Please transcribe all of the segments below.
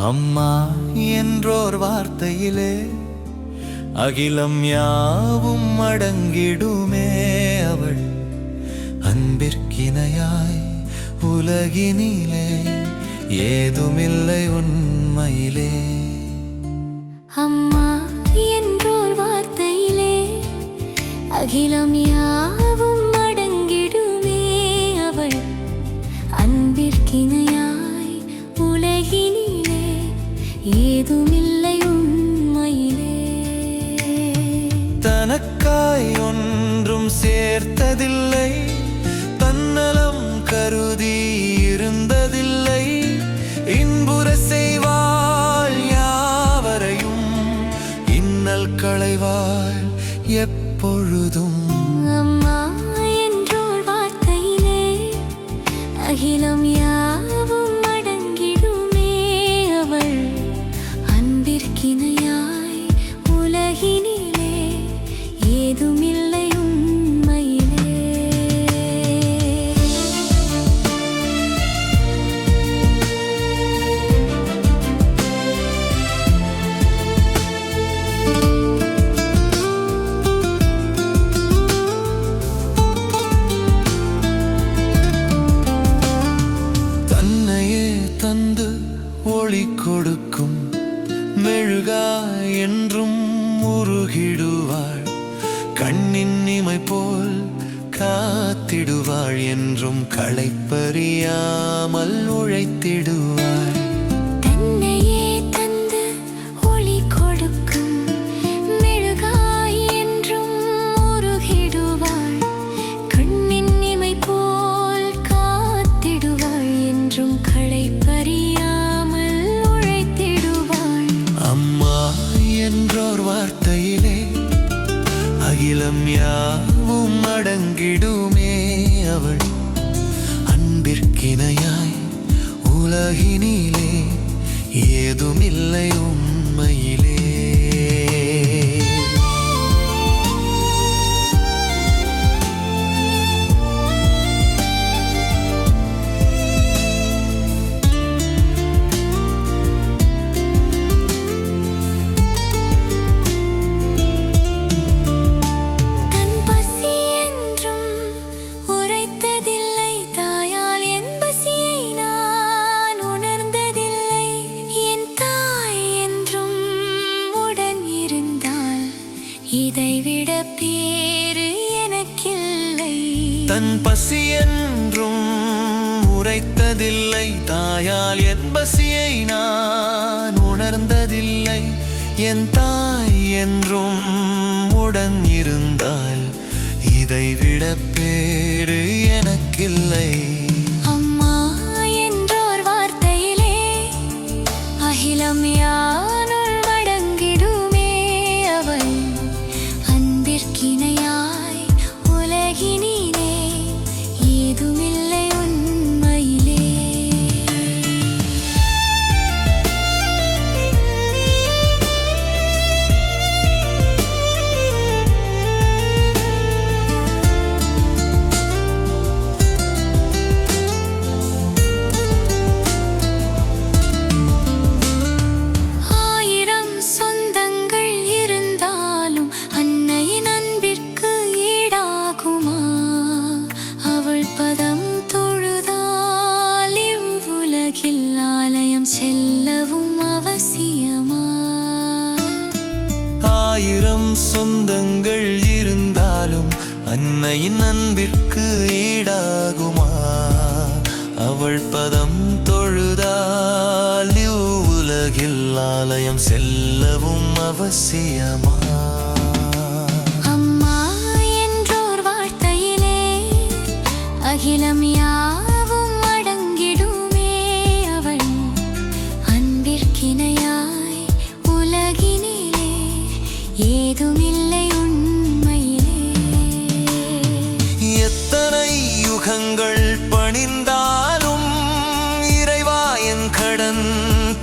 அம்மா என்றோர் வார்த்தையிலே அகிலம் யாவும் அடங்கிடுமே. அவள் அன்பிற்கிணையாய் உலகினிலே ஏதுமில்லை உண்மையிலே. அம்மா என்றோர் வார்த்தையிலே அகிலம் யாவும் அடங்கிடுமே. அவள் அன்பிற்கிணையாய் உலகினிலே ஏதுமில்லை உண்மையிலே. தனக்காய் ஒன்றும் சேர்த்ததில்லை, தன்னலம் கருதி இருந்ததில்லை. இன்புற செய்வாள் யாவரையும், இன்னல் களைவாள் எப்பொழுதும். அம்மா என்றோர் வார்த்தையிலே அகிலம் யாவும் அடங்கிடுமே. அவள் அன்பிற்கிணையாய் உலகினிலே ஏதுமில்லை உண்மையிலே. தன்னையே தந்து ஒளி கொடுக்கும் மெழுகாய் என்றும் உருகிடுவாள். கண்ணின் இமை போல் காத்திடுவாள், என்றும் களைப்பறியாமல் உழைத்திடுவாள். தன்னையே தந்து ஒளி கொடுக்கும் மெழுகாய் என்றும் உருகிடுவாள். கண்ணின் இமை போல் காத்திடுவாள், என்றும் களைப்பறியாமல் உழைத்திடுவாள். அம்மா என்றோர் வார்த்தையிலே அகிலம் யாவும் அடங்கிடுமே. அவள் அன்பிற்கிணையாய் உலகினிலே ஏதுமில்லை உண்மையிலே. இதைவிட பேறு எனக்கில்லை. தன் பசி என்றும் உரைத்ததில்லை, தாயால் என் பசியை நான் உணர்ந்ததில்லை. என் தாய் என்றும் உடன் இருந்தால் இதைவிட பேறு எனக்கில்லை. அம்மா என்றோர் வார்த்தையிலே அகிலம் யானுள் அடங்கிடுமே. அவள் அன்பிற்கிணையாய் உலகினிலே ஏதுமில்லை உண்மையிலே. ஆயிரம் சொந்தங்கள் இருந்தாலும் அன்னையின் அன்பிற்கு ஈடாகுமா? அவள் பதம் தொழுதால் இவ்வுலகில் ஆலயம் செல்லவும் அவசியமா? ஆயிரம் சொந்தங்கள் இருந்தாலும் அன்னையின் அன்பிற்கு ஈடாகுமா? அவள் பதம் தொழுதால் இவ்வுலகில் ஆலயம் செல்லவும் அவசியமா? அம்மா என்றோர் வார்த்தையிலே அகிலம் யாவும் அடங்கிடுமே. அவள் அன்பிற்கிணையாய் உலகினிலே ஏதுமில்லை உண்மையிலே. எத்தனை யுகங்கள் பணிந்தாலும் இறைவா என் கடன்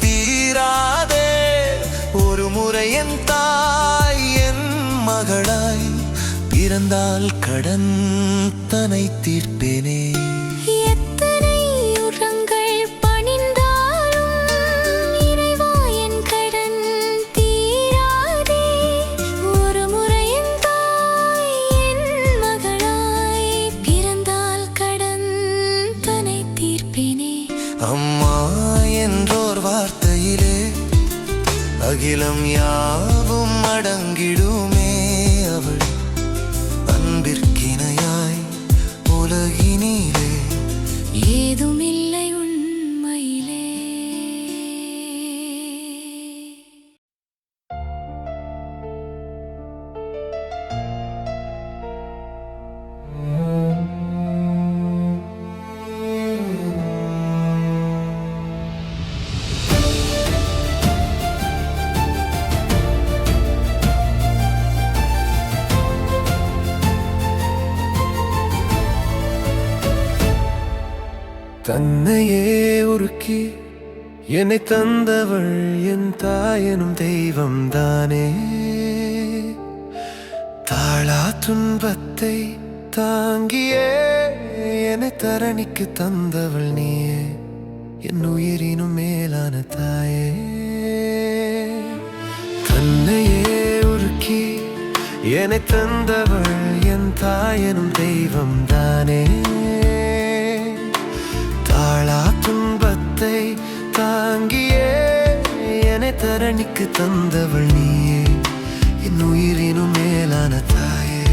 தீராதே. ஒரு முறை என் தாய் என் மகளாய் பிறந்தால் கடன் தனை தீர்ப்பேனே. எத்தனை யுகங்கள் பணிந்தாலும் அகிலம் யாவும் அடங்கிடுமே அவள் அன்பிற்கிணையாய் உலகினிலே ஏதுமில்லை உண்மையிலே. தன்னையே உருக்கி என்னை தந்தவள் என் தாயெனும் தெய்வம் தானே. தாழா துன்பத்தை தாங்கியே என்னை தரணிக்கு தந்தவள் நீயே, என் உயிரினும் மேலான தாயே. தன்னையே உருக்கி என்னை தந்தவள் என் தாயெனும் தெய்வம் தானே. தாழா துன்பத்தை தாங்கியே என்னை தரணிக்கு தந்தவள் நீயே, என் உயிரினும் மேலான தாயே.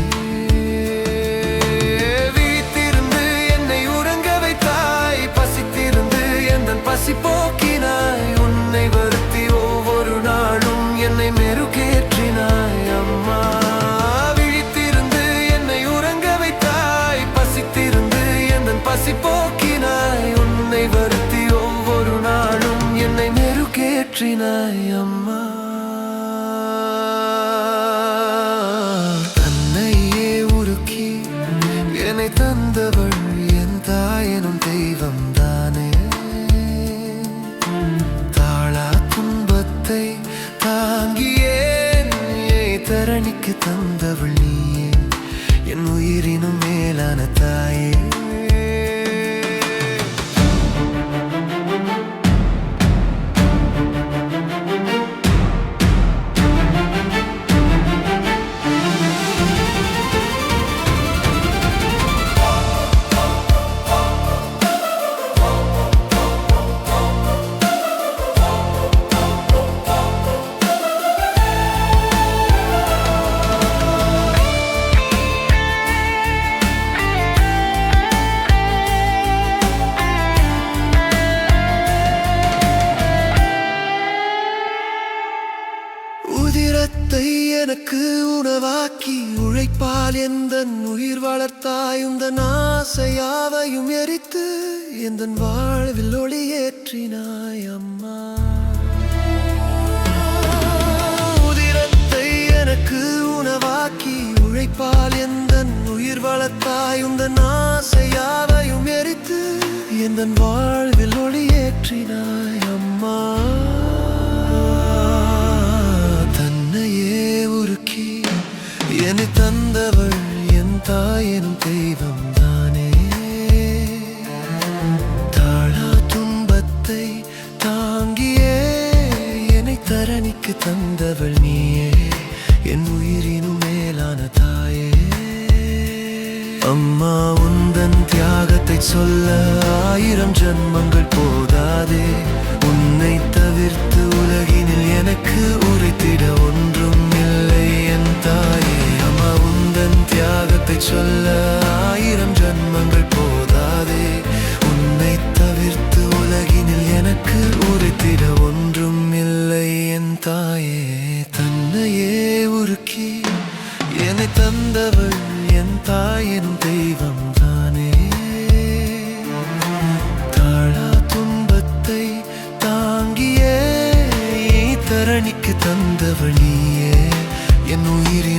வீத்திருந்து என்னை உறங்க வைத்தாய், பசித்திருந்து எந்தன் பசி போக்கினாய். உன்னை வருத்தி ஒவ்வொரு நாளும் என்னை மெருகேற்றினாய் அம்மா. விழித்திருந்து என்னை உறங்க வைத்தாய், பசித்திருந்து எந்தன் பசி போக்கினாய். உன்னை வருத்தி ஒவ்வொரு நாளும் என்னை மெருகேற்றினாய் அம்மா. தன்னையே உருக்கி என்னை தந்தவள் என் தாயெனும் தெய்வம் தானே. தாழா துன்பத்தை தாங்கியே தரணிக்கு தந்தவள் நீயே, என் உயிரினும் மேலான தாயே. உதிரத்தை எனக்கு உணவாக்கி உழைப்பால் எந்தன் உயிர் வளர்த்தாய். உந்தன் ஆசையாவையும் எரித்து எந்தன் வாழ்வில் ஒளியேற்றினாய் அம்மா. உதிரத்தை எனக்கு உணவாக்கி உழைப்பால் எந்தன் உயிர் வளர்த்தாய். உந்தன் ஆசையாவையும் எரித்து எந்தன் வாழ்வில் ஒளியேற்றினாய் அம்மா. என்னை தந்தவள் என் தாயெனும் தெய்வம் தானே. தாழா துன்பத்தை தாங்கியே என்னை தரணிக்கு தந்தவள் நீயே, என் உயிரினும் மேலான தாயே. அம்மா உந்தன் தியாகத்தை சொல்ல 1000 ஜன்மங்கள் போதாதே. உன்னை தவிர்த்து உலகினில் எனக்கு உரைத்திட ஒன்றும் இல்லை என் தாயே. அம்மா உந்தன் தியாகத்தை சொல்ல 1000 ஜன்மங்கள் போதாதே. உன்னை தவிர்த்து உலகினில் எனக்கு உரைத்திட ஒன்றும் இல்லை என் தாயே. தன்னையே உருக்கி என்னை தந்தவள் என் தாயெனும் தெய்வம் தானே. தாழா துன்பத்தை தாங்கியே தரணிக்கு தந்தவள் நீயே, என் உயிரின்